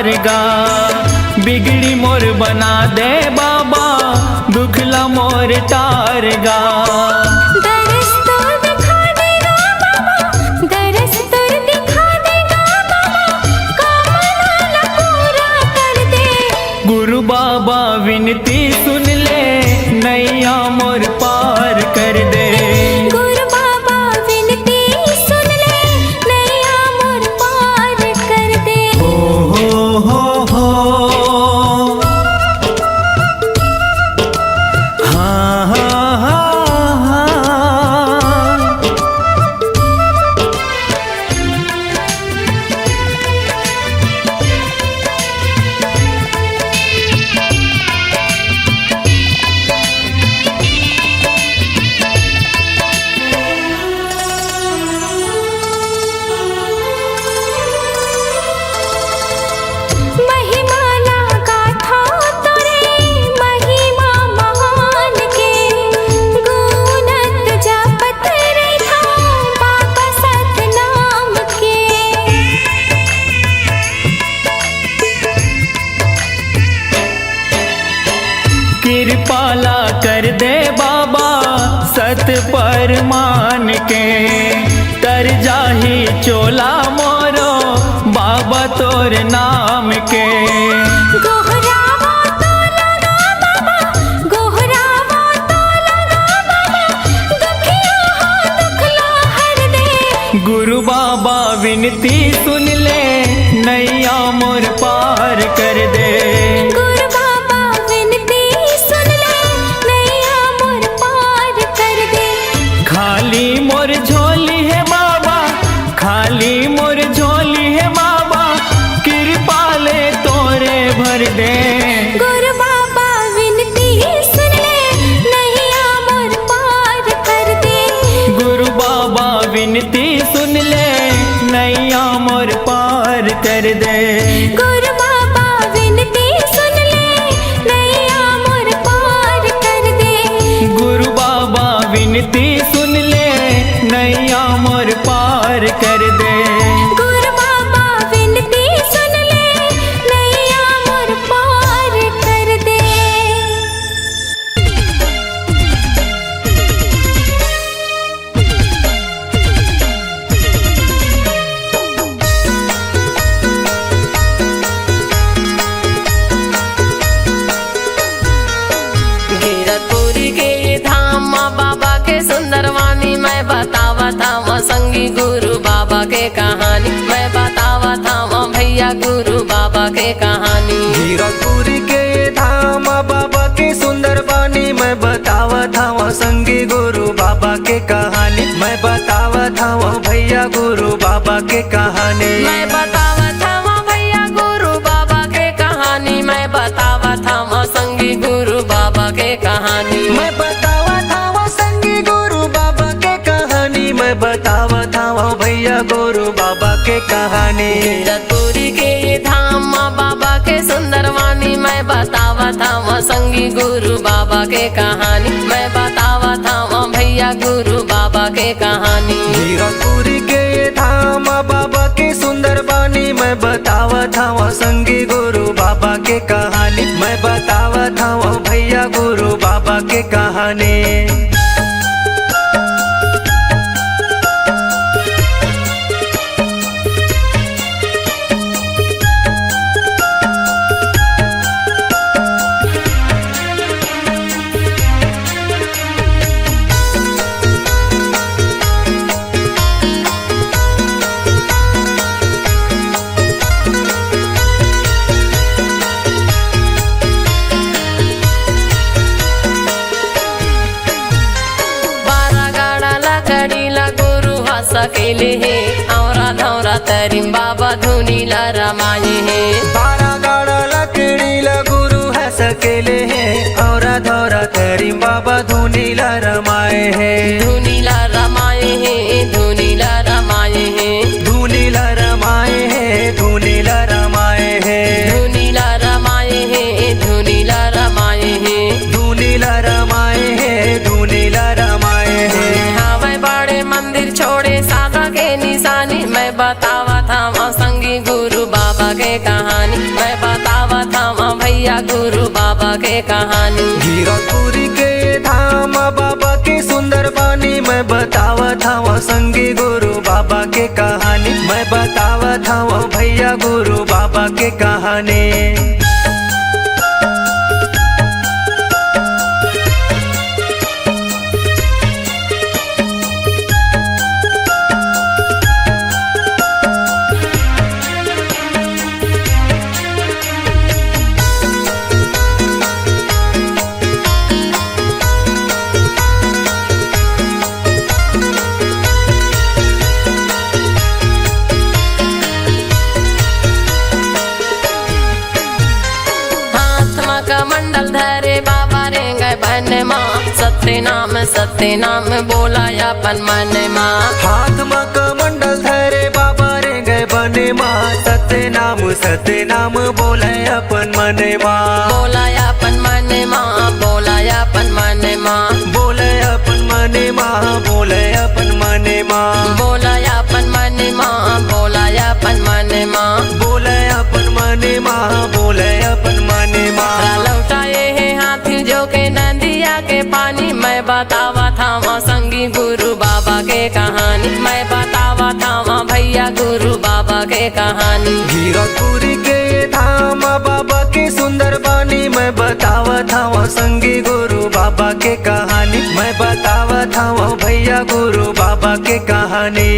पार गा। बिगड़ी मोर बना दे बाबा, दुखला मोर तार गा। दरस तो दिखा देगा बाबा, दरस तो दिखा देगा बाबा, कामना पूरा कर दे। गुरु बाबा विनती सुन ले, नैया मोर पार कर दे। गुरु बाबा विनती सुन ले, नैया मोर पार कर दे। हो हाँ हाँ हाँ हाँ। महिमा ना गाथा तोरे, महिमा महान के, गुणत जपत रहा बाबा सतनाम के। कृपाला कर दे बाबा, सत पर मान के। तर जाही चोला मोरो, बाबा तोर नाम के। गोहरावा तो लगा बाबा, गोहरावा तो लगा बाबा, दुखिया हो दुखला हर दे। गुरु बाबा विनती सुन ले, नैया मोर पार कर दे। गुरु बाबा विनती सुन ले, नैया मोर पार कर दे। खाली मोर झोली है बाबा, खाली मोर झोली है बाबा, कृपा ले तोरे भर दे। गुरु बाबा विनती सुन ले, नैया मोर पार कर दे। गुरु बाबा विनती सुन ले, नैया मोर पार कर दे। गुरु बाबा विनती सुन ले, नैया मोर पार कर दे। गुरु बाबा विनती सुन ले, नैया मोर पार कर दे। गुरु बाबा विनती सुन ले, नैया मोर पार कर दे। गिरतपुरी के धाम माँ बाबा के सुंदर वाणी, मैं बतावा था वहाँ संगी गुरु बाबा के कहानी। मैं बतावा था वहाँ भैया गुरु बाबा के कहानी। गिरतपुरी के धाम बाबा के सुंदर वाणी, मैं बतावा था वहाँ संगी गुरु बाबा के कहानी। मैं बतावा था वहाँ भैया गुरु बाबा के कहानी। मैं बतावा था वहाँ भैया गुरु बाबा के कहानी। मैं बतावा था वहाँ संगी गुरु बाबा के कहानी। मैं बतावा था वहाँ संगी गुरु बाबा के कहानी। मैं बतावा था वहाँ भैया गुरु बाबा के कहानी। गिरतपुरी के धाम माँ बाबा के सुंदर वाणी, मैं बतावा था वहाँ संगी गुरु बाबा के कहानी। मैं बतावा था वहाँ भैया गुरु बाबा के कहानी। गिरतपुरी के धाम बाबा के सुंदर वाणी, मैं बतावा था वहाँ संगी गुरु बाबा के कहानी। मैं बतावा था वहाँ भैया गुरु बाबा के कहानी। सकेले है औरा धौरा तरिम बाबा धुनीला रमाए है। 12 गाड़ा लकड़ी गुरु है सकेले है और धौरा तरिम बाबा धुनीला रमाए है। धुनीला रमाए है, धुनीला रमाए है, धुनीला रमाए है, धुनीला रमाए है, धुनीला रमाए है, धुनीला रमाए है, धुनीला रमाए है, धुनीला रमाए है। हावे बड़े मंदिर छोड़े सादा के निशानी, मैं बतावा था वहाँ संगी गुरु बाबा के कहानी। मैं बतावत हूँ भैया गुरु बाबा के कहानी। गिरपुरी के धाम बाबा के सुंदर बानी मैं बतावत हूँ संगी गुरु बाबा के कहानी। मैं बतावत हूँ भैया गुरु बाबा के कहानी। मंडल धरे बाबा रे गए बन माँ, सत्य नाम बोला अपन मन माँ। हाथ में कमंडल धरे बाबा रे गए बने माँ, सत्य नाम बोले अपन मन माँ। बोला अपन मन माँ, बोला अपन मन माँ, बोले अपन मन माँ, बोले अपन मन माँ, बोला अपन मन माँ, बोला अपन मन माँ, बोले अपन मन माँ, बोले अपन मन माँ। लौटाए है हाथी जो के नदिया के पानी, मैं बतावा था संगी गुरु बाबा के कहानी। मैं बतावा था भैया गुरु बाबा के कहानी। गिरपुरी के धाम बाबा के सुंदर बानी मैं बतावत हूँ संगी गुरु बाबा के कहानी। मैं बतावत हूँ भैया गुरु बाबा के कहानी।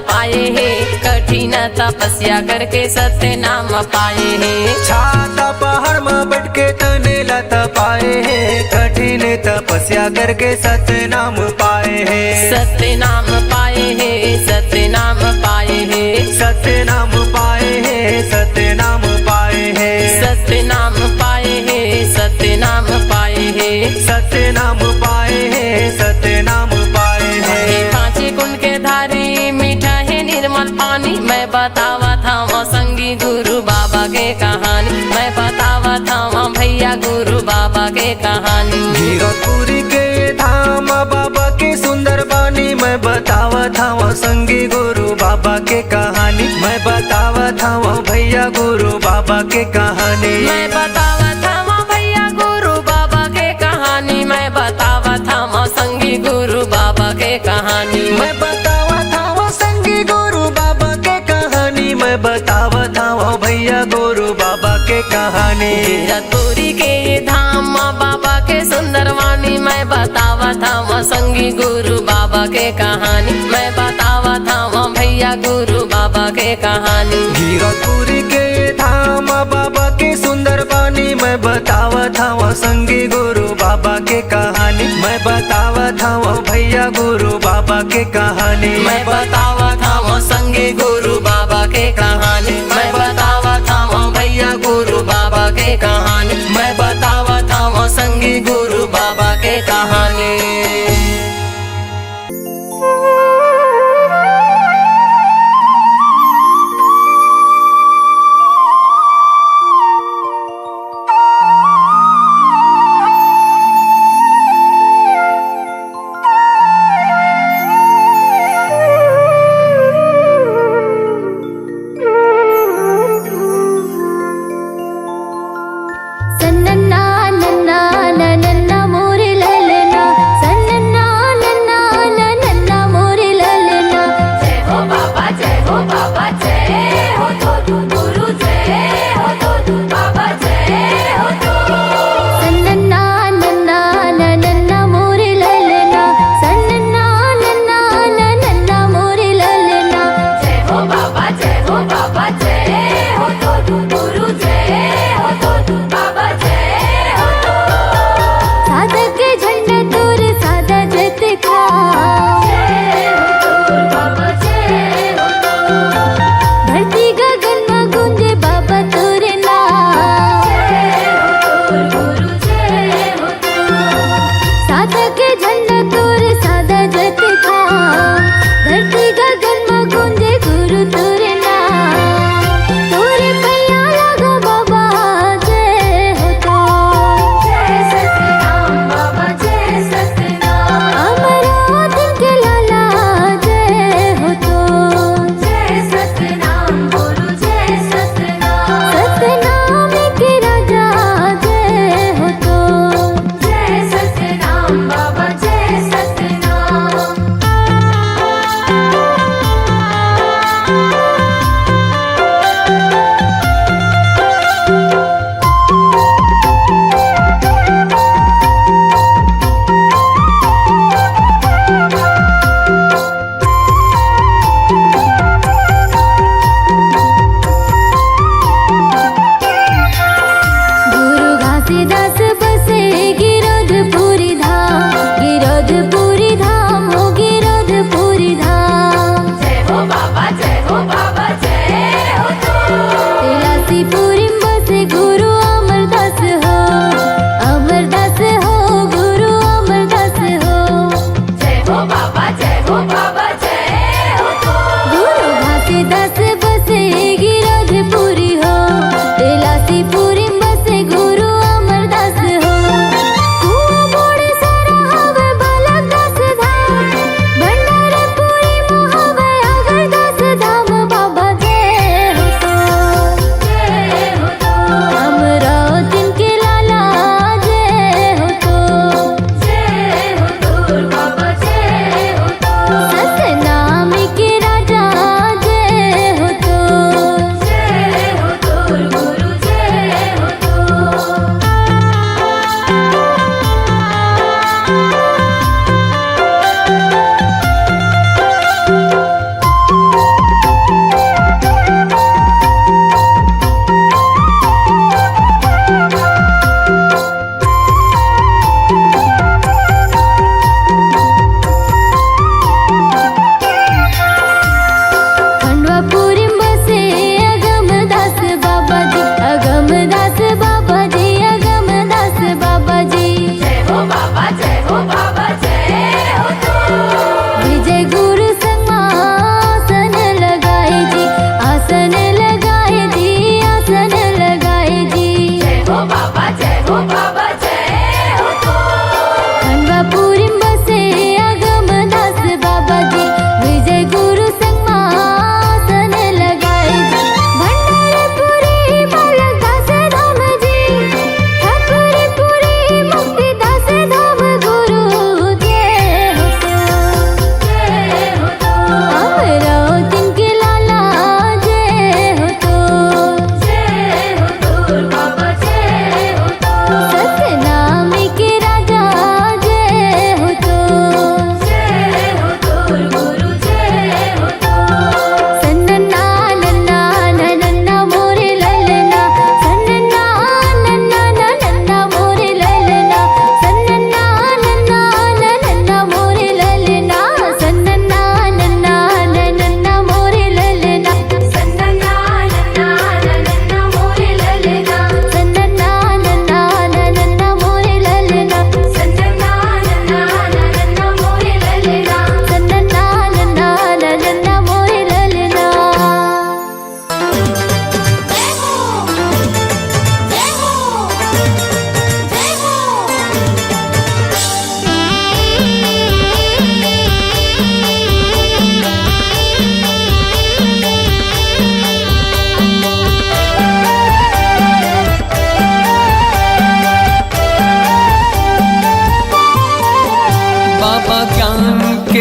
पाए है कठिन तपस्या करके सत्य नाम पाए है। छाता पहाड़ में बैठ के तने लता पाए है, कठिन तपस्या करके सत्य नाम पाए है। सत्य नाम पाए है, सत्य नाम पाए है, सत्य नाम पाए है, सत्य नाम पाए है, सत्य नाम पाए है, सत्य नाम पाए है, सत्य नाम पाए है, सत्य नाम पाए है। पांचे कुंड के धारी मीठा है निर्मल पानी, मैं बतावा था संगी गुरु बाबा के कहानी। मैं बतावा था भैया गुरु बाबा के कहानी। गिरपुरी के धाम बाबा के सुंदर बानी मैं बतावत हूँ संगी गुरु बाबा के कहानी। मैं बतावत हूँ भैया गुरु बाबा के कहानी। मैं बतावा था भैया गुरु बाबा के कहानी। मैं बतावा था संगी गुरु बाबा के कहानी। मैं बतावत हूँ संगी गुरु बाबा के कहानी। मैं बतावत हूँ भैया गुरु बाबा के कहानी। गिरपुरी के धाम बाबा के सुंदर वाणी, मैं बतावा था संगी गुरु बाबा के कहानी। मैं बतावा था भैया गुरु बाबा के कहानी। गिरपुरी के धाम बाबा के सुंदर बानी मैं बतावत हूँ संगी गुरु बाबा के कहानी। मैं बतावत हूँ भैया गुरु बाबा के कहानी। मैं बतावा था संगी गुरु बाबा के कहानी। मैं बतावा था भैया गुरु बाबा के कहानी। मैं बतावा था संगी गुरु बाबा के कहानी।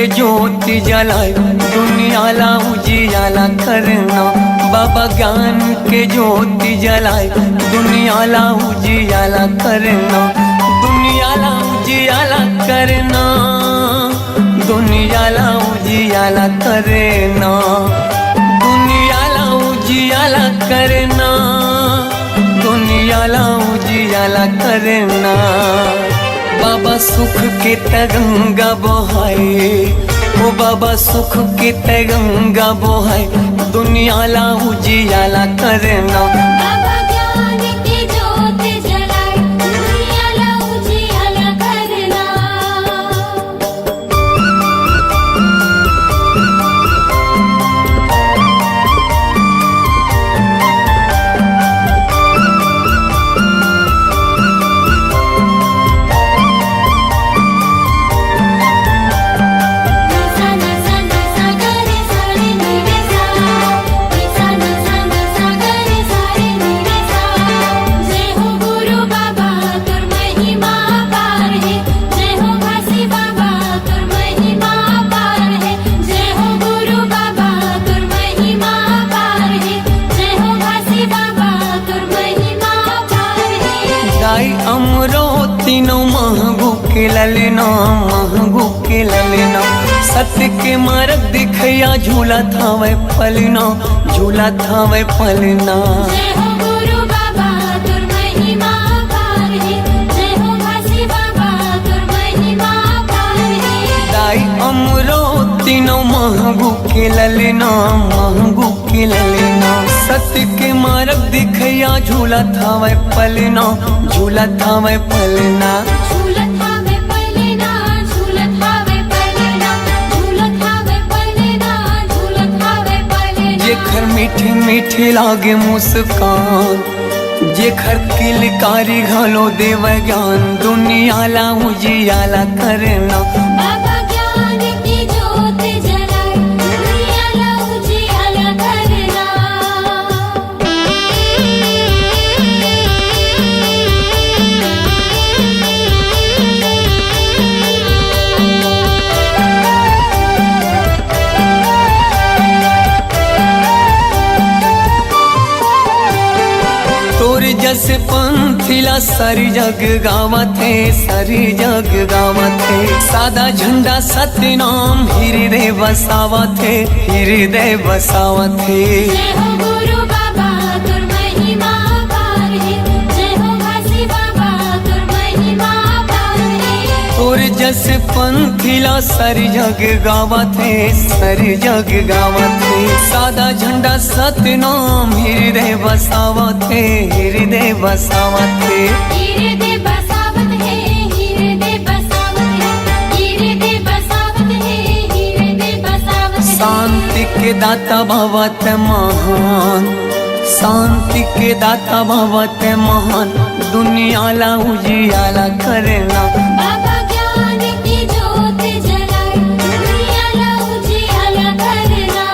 ज्योति जलाए दुनियाला उजियाला करना। बाबा ज्ञान के ज्योति जलाए दुनियाला उजियाला करना। दुनियाला उजियाला करना, दुनियाला उजियाला करना, दुनियाला उजियाला करना, दुनियाला उजियाला करना। बाबा सुख के तगंगा बहाए, ओ बाबा सुख के तगंगा बहाए दुनियाला उजियाला करना। बाबा ज्ञान की ज्योति जलाए दुनियाला उजियाला करना। तीनों महगू के ललना, महगू के ललना। सत्य के मार्ग दिखैया झूला था वह पलना, झूला था वह पलना। जय हो गुरु बाबा तुर महिमा पार है, जय हो घासी बाबा तुर महिमा पार है। दाई अमरो तीनों महगू के ललना, महगू के ललना। सत्य के मार्ग दिखैया झूला था वह पलना, झूला था वह पलना। झूलत हावे पलना, झूलत हावे पलना, झूलत हावे पलना, झूलत हावे पलना। जेखर मीठी मीठी लागे मुस्कान, जेखर किलकारी घलो देव ज्ञान दुनियाला उजियाला करना। बाबा ज्ञान की ज्योति जलाए दुनियाला उजियाला करना। तोर जस पंथिला सारी जग गावत है, सारी जग गावत है। सादा झंडा सत्य नाम हृदय बसावत है, हृदय बसावत है। जय हो गुरु बाबा तुर महिमा पार है, जय हो घासी बाबा तुर महिमा पार है। तोर जस पंथिला सारी जग गावत है, सारी जग गावत है। सादा झंडा सत्य नाम हृदय बसावत है, हृदय बसावत है। हृदय बसावत है, हृदय बसावत है, हृदय बसावत है, हृदय बसावत है। शांति के दाता भवत महान, शांति के दाता भवत महान दुनियाला उजियाला करना। बाबा ज्ञान की ज्योति जलाए दुनियाला उजियाला करना।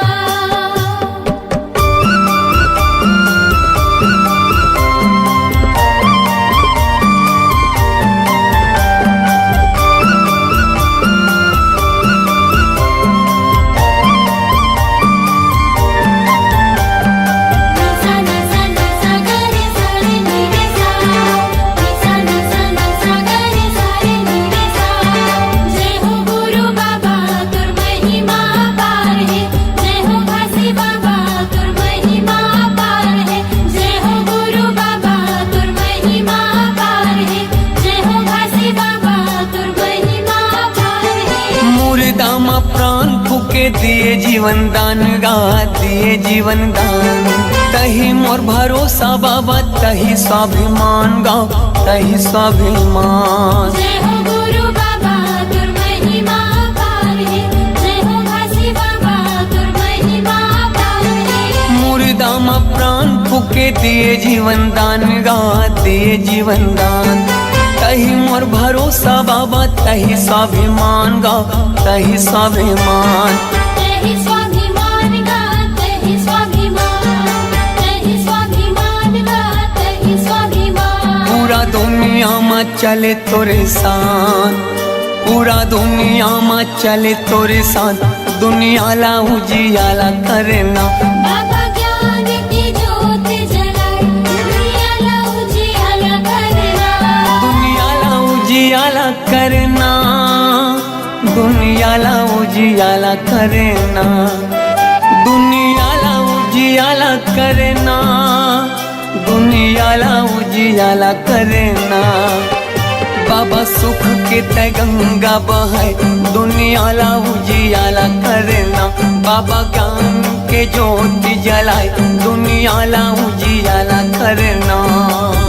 जय हो गुरु बाबा तुर महिमा पार है, जय हो घासी बाबा तुर महिमा पार है। जय हो गुरु बाबा तुर महिमा पार है, जय हो घासी बाबा तुर महिमा पार है। मुर्दा मा प्राण फूके दिए जीवन दान गा, दिए जीवन दान। तही मोर भरोसा बाबा, तही स्वाभिमान गा, तही स्वाभिमान। जय हो गुरु बाबा तुर महिमा पार है, जय हो घासी बाबा तुर महिमा पार है। मुर्दा मा प्राण फूके दिए जीवन दान गा, दिए जीवन दान। तही मोर भरोसा बाबा, तही स्वाभिमान गा, तही स्वाभिमान। तेहि स्वाभिमान गा, तेहि स्वाभिमान, तेहि स्वाभिमान गा, तेहि स्वाभिमान। पूरा दुनिया में चले तोरे शान, पूरा दुनिया में चले तोरे साथ, दुनिया ला उजियाला करना। बाबा ज्ञान की ज्योत जलाए, दुनिया ला उजियाला करना। दुनिया ला उजियाला करना, दुनिया ला उजियाला करना, दुनिया ला उजियाला करना, दुनिया ला उजियाला करना। बाबा सुख के ते गंगा बहाए, दुनिया ला उजियाला करना। बाबा ज्ञान के ज्योति जलाए, दुनिया ला उजियाला करना।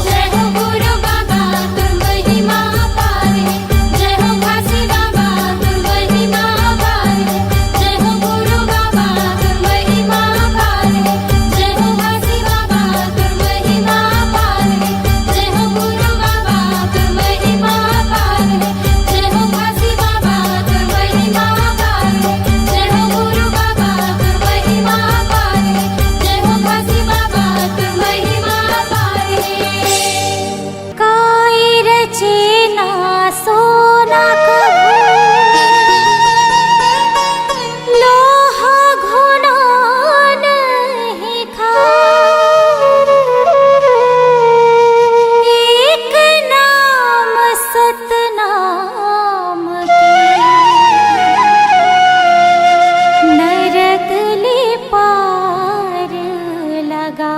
जय हो गुरु बाबा तुम महिमा अपार है, जय हो काशी बाबा तुम महिमा अपार है। जय हो गुरु बाबा तुम महिमा अपार है, जय हो काशी बाबा तुम महिमा अपार है। जय हो गुरु बाबा तुम महिमा अपार है, जय हो काशी बाबा तुम महिमा अपार है। जय हो गुरु बाबा तुम महिमा अपार है, जय हो काशी बाबा तुम महिमा अपार है। काई रचे ना सोना कभू, लोहा घुना नहीं खाए। एक नाम सतनाम के, नरक ले पार लगा।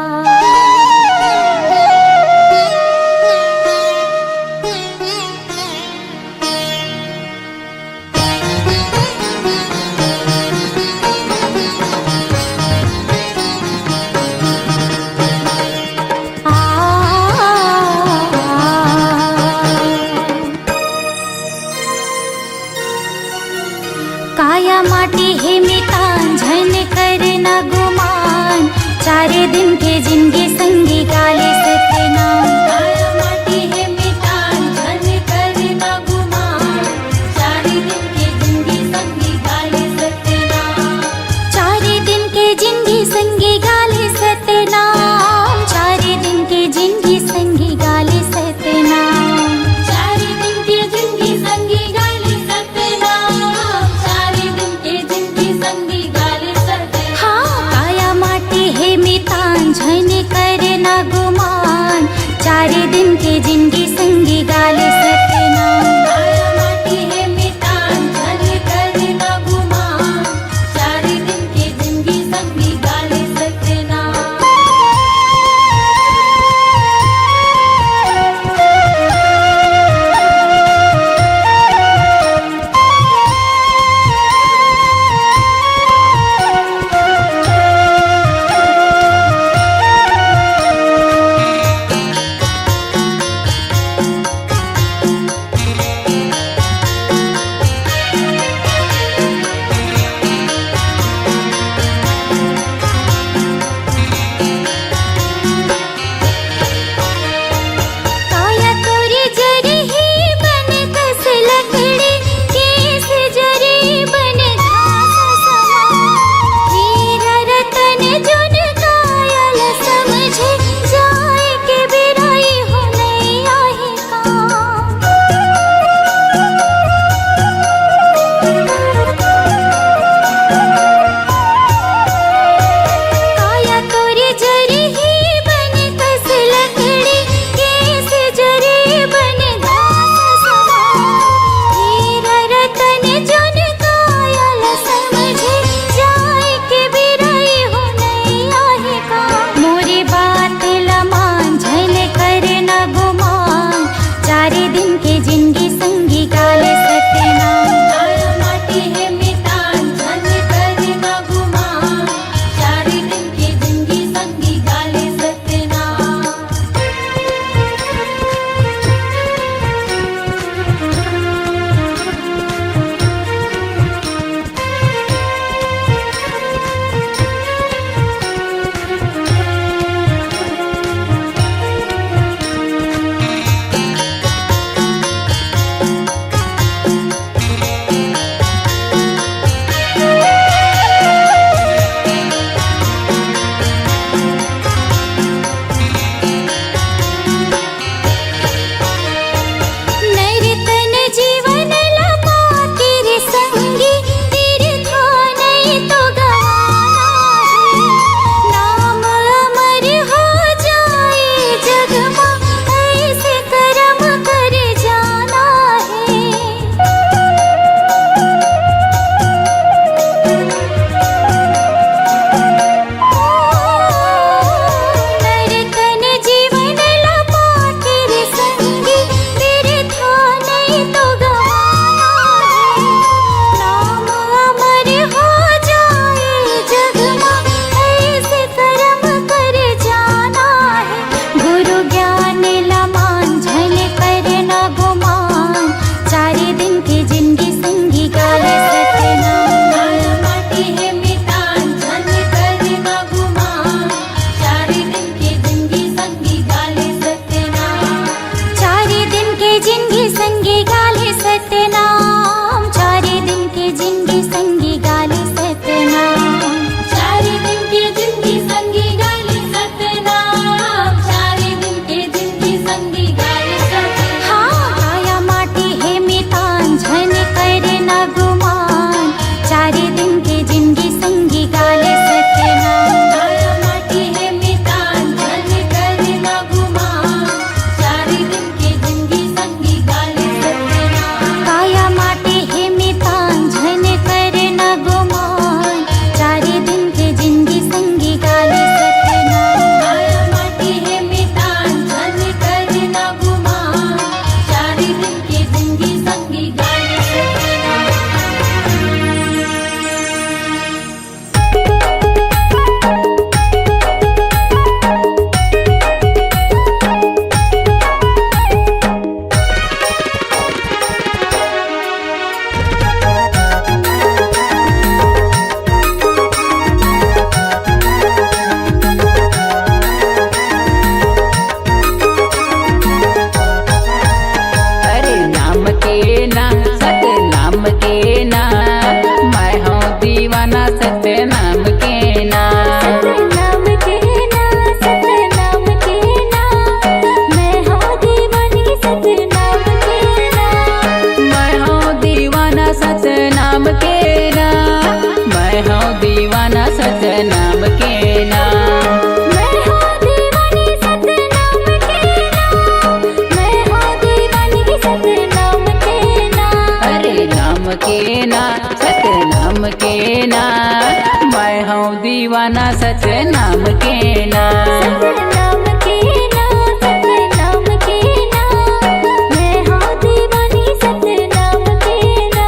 काया माटी है मितान झन करना गुमान, चारे दिन के जिंदगी संगी गाले सतनाम। काया माटी है मितान झन करना गुमान, चारे दिन के जिंदगी संगी गाले सतनाम। चारे दिन के जिंदगी संगी गाले सतनाम, चारे दिन के जिंदगी संगी गाले सतनाम। चारे दिन के जिंदगी संगी गाले सतनाम, चारे दिन के जिंदगी संगी गाले सतनाम। हाँ काया माटी है मितान झन करना गुमान, चारे दिन के जिंदगी संगी गाले सतनाम। काया माटी है मितान झन करना गुमान, चारे दिन के जिंदगी संगी गाले सतनाम। दीवाना सच नाम के ना। सतनाम के ना, सतनाम के ना, मैं हूँ दीवानी सतनाम के ना।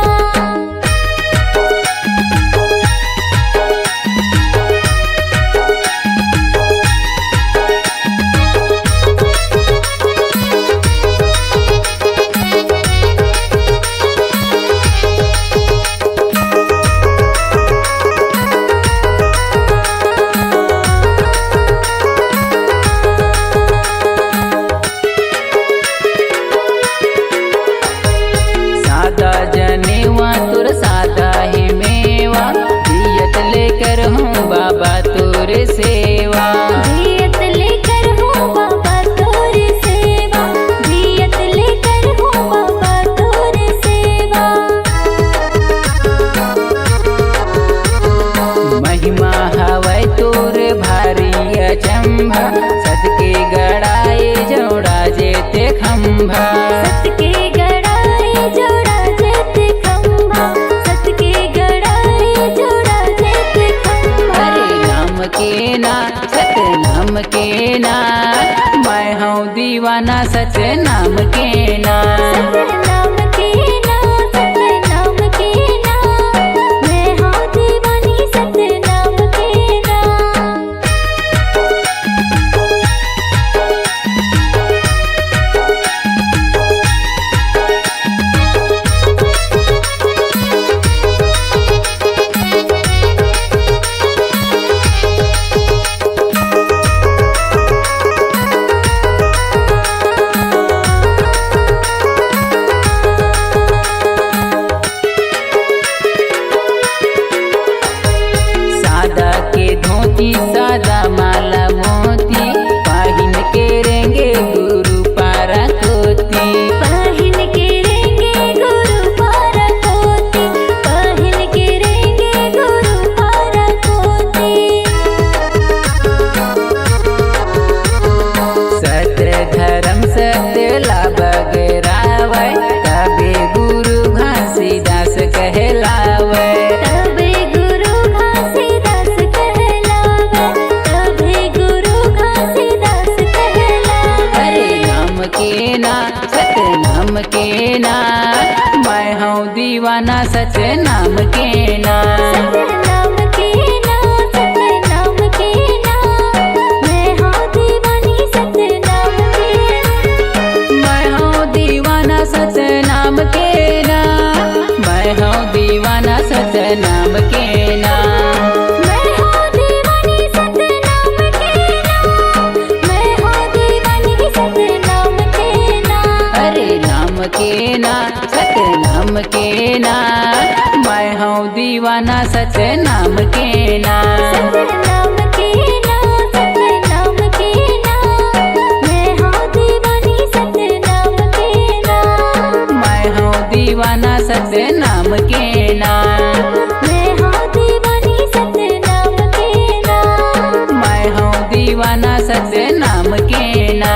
सादा जनेवा तुर सादा ही मेवा, दियत लेकर हूँ बाबा तुर सेवा। दियत लेकर हूँ बाबा तोर सेवा, दियत लेकर हूँ बाबा तोर सेवा। महिमा हवै तोर भारी अचंभा, सदके गड़ाए जोड़ा जेते खंभा। सत के गड़ाए जोड़ा जेते खंभा, सत के गड़ाए जोड़ा जेते खंभा। अरे नाम के ना सत नाम के ना, मैं हूँ दीवाना सच नाम के ना। सतनाम के ना, सतनाम के ना, मैं हूँ दीवानी सतनाम के ना। सादा के धोती सादा माला मोती, पाहिन के रेंगे गुरु पारा कोती। पहन के रेंगे गुरु पारा कोती, पहन के रेंगे गुरु पारा कोती। सत्र धर्म सत्य लाभ गरावै, तबे गुरु घासीदास कहलावै। तबे गुरु घासीदास कहलावै, तबे गुरु घासीदास कहलावै। अरे नाम के ना सत नाम के ना, मैं हूँ दीवाना सच नाम के ना। सतनाम के ना, सतनाम के ना, मैं हूँ दीवानी सतनाम के ना। मैं हूँ दीवाना सच नाम के ना, मैं हूँ दीवाना सच नाम के ना। मैं हूँ दीवानी सतनाम के ना, मैं हूँ दीवानी सतनाम के ना। अरे नाम के ना सत नाम के ना, मैं हूँ दीवाना सच नाम के ना। सतनाम के ना, सतनाम के ना, मैं हूँ दीवानी सतनाम के ना। मैं हूँ दीवाना सच नाम के ना। मैं हूँ दीवानी सतनाम के ना। मैं हूँ दीवाना सच नाम के ना।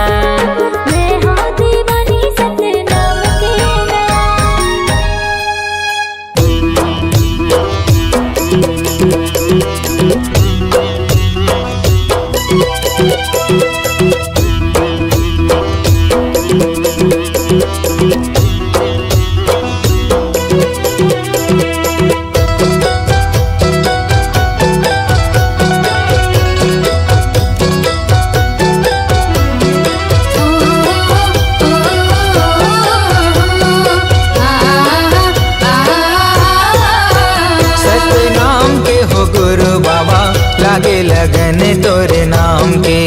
मैं हूँ दीवानी सतनाम के ना। सतनाम के हो गुरु बाबा, लागे लगन तोरे नाम के।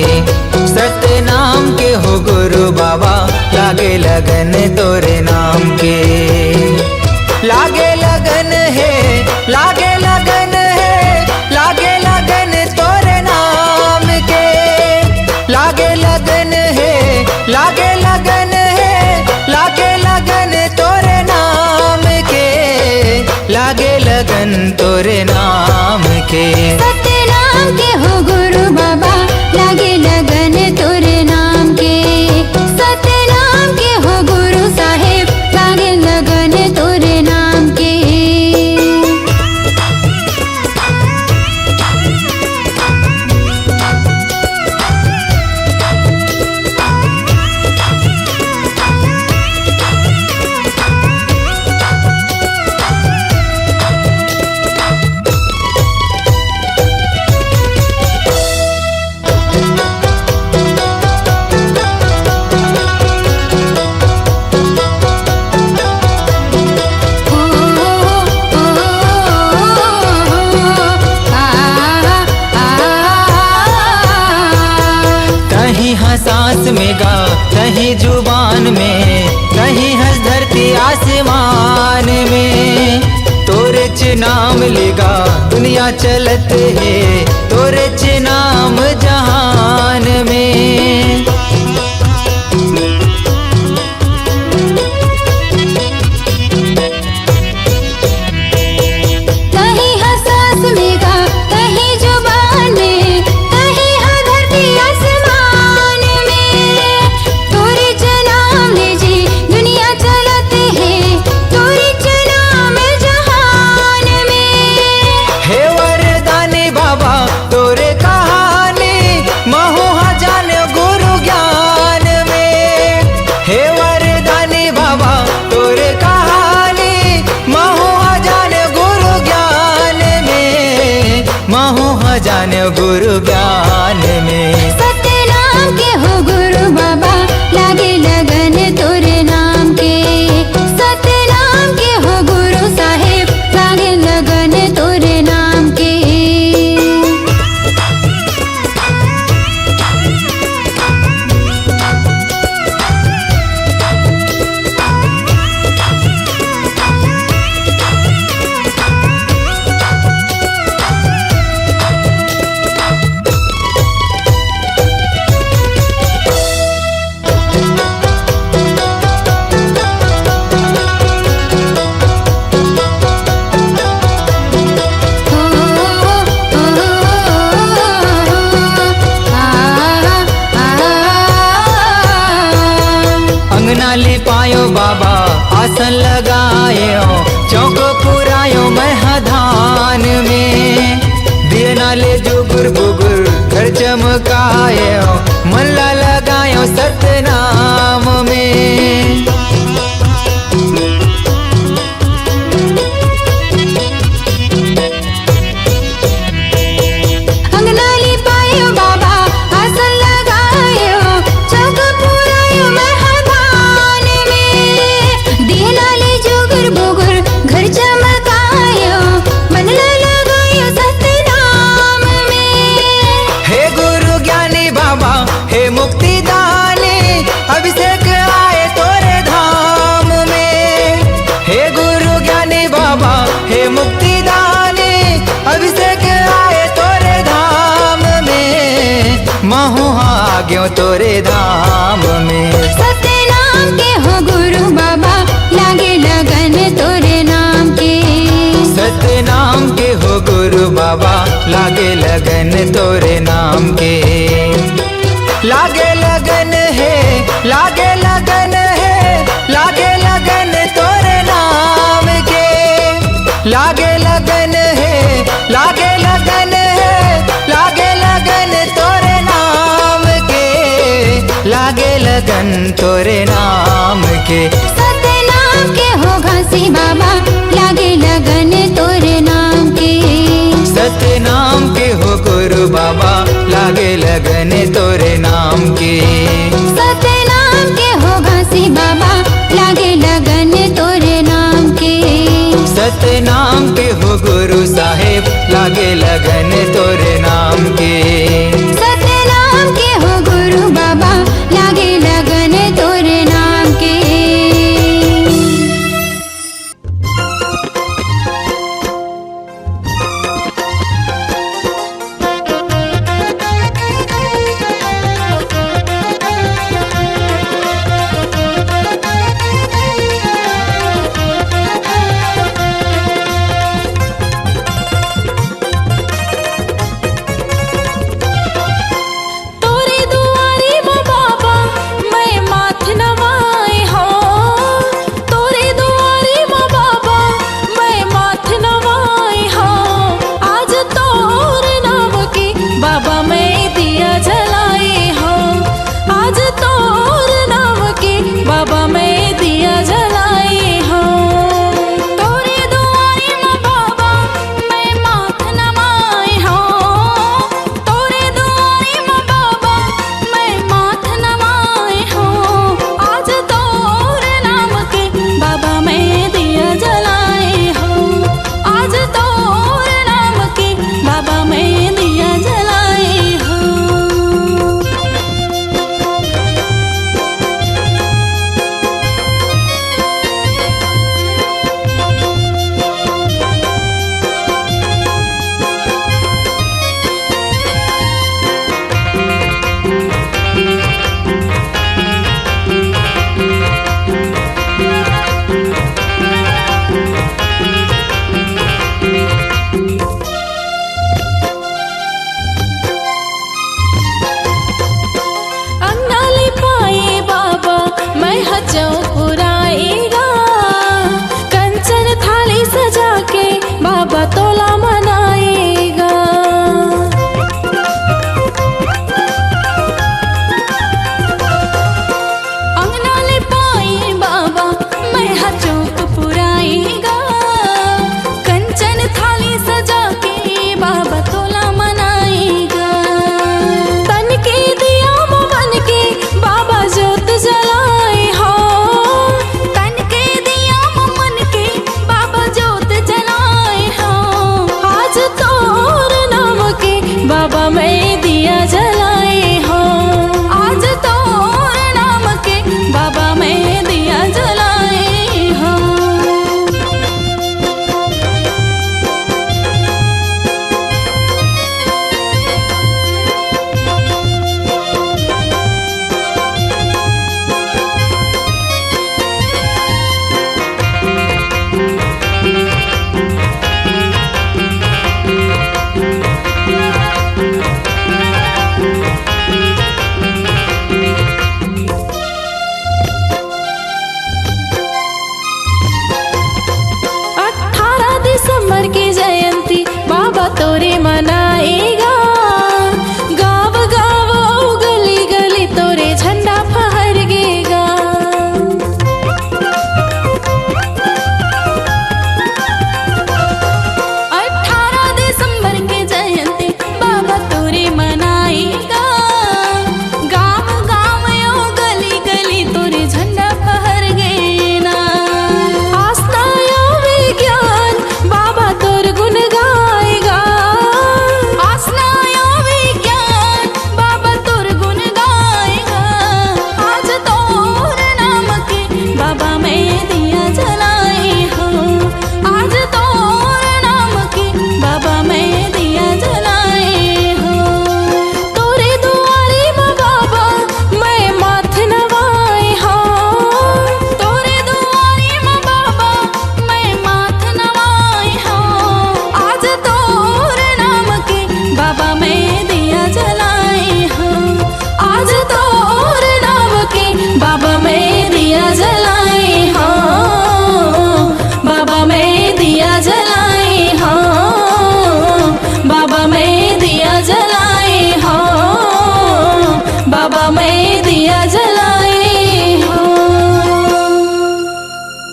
सतनाम के हो गुरु बाबा, लागे लगन तोरे नाम के। लागे लगन है, लागे लगन है, लागे लगन तोरे नाम के। लागे लगन है, लागे लगन है, लागे लगन तोरे नाम के। लागे लगन तोरे नाम के। सतनाम के हो गुरु बाबा, लागे लगन तोरे नाम के। सतनाम के हो गुरु साहेब, लागे लगन तोरे नाम के। सांस में गा, कहीं जुबान में, कहीं हंस धरती आसमान में। तोरे च नाम लेगा दुनिया चलत है, तोरे च नाम जहान में। कहीं हंसास में गा, कहीं जुबान में, कहीं हर धरती आसमान में। तोरे च नाम ले जी दुनिया चलत है, तोरे च नाम जहान में। हे वरदानी बाबा तोरे कहानी, महू जान गुरु ज्ञान में। हे वरदानी बाबा तोरे कहानी, महू जान गुरु ज्ञान में, महू जान गुरु ज्ञान में। सत्य नाम के हो गुरु बाबा, लागे लगन तोरे नाम के। सत्य नाम के हो गुरु साहेब, लागे लगन तोरे नाम के। अंगना लिपायो बाबा आसन लगायो, चौक पुरायो महधान में। दिए नाले जुगुर बुगुर घर चमकायो, मन ला लगायो सतनाम में। अंगना लिपायो बाबा आसन लगायो, चौक पुरायो महधान में। दिए नाले जुगुर बुगुर घर चमकायो, मन ला लगायो सतनाम में। हे गुरु ज्ञानी बाबा हे मुक्ति दानी, अभिषेक आए तोरे धाम में। हे गुरु ज्ञानी बाबा हे मुक्ति दानी, अभिषेक आए तोरे धाम में, महू आ गयो तोरे धाम में। सत्य नाम के हो गुरु बाबा, लागे लगन तोरे नाम के। सत्य नाम के हो गुरु बाबा, लागे लगन तोरे नाम के। लागे लगन है, लागे लगन है, लागे लगन तोरे नाम के। लागे लगन है, लागे लगन है, लागे लगन तोरे नाम के। लागे लगन तोरे नाम के। सत्य नाम के हो घासी बाबा, लागे लगन तोरे नाम के। सत्य नाम के हो गुरु बाबा, लागे लगन तोरे नाम के। सत्य नाम के हो घासी बाबा, लागे लगन तोरे नाम के। सत्य नाम के हो गुरु साहेब, लागे लगन तोरे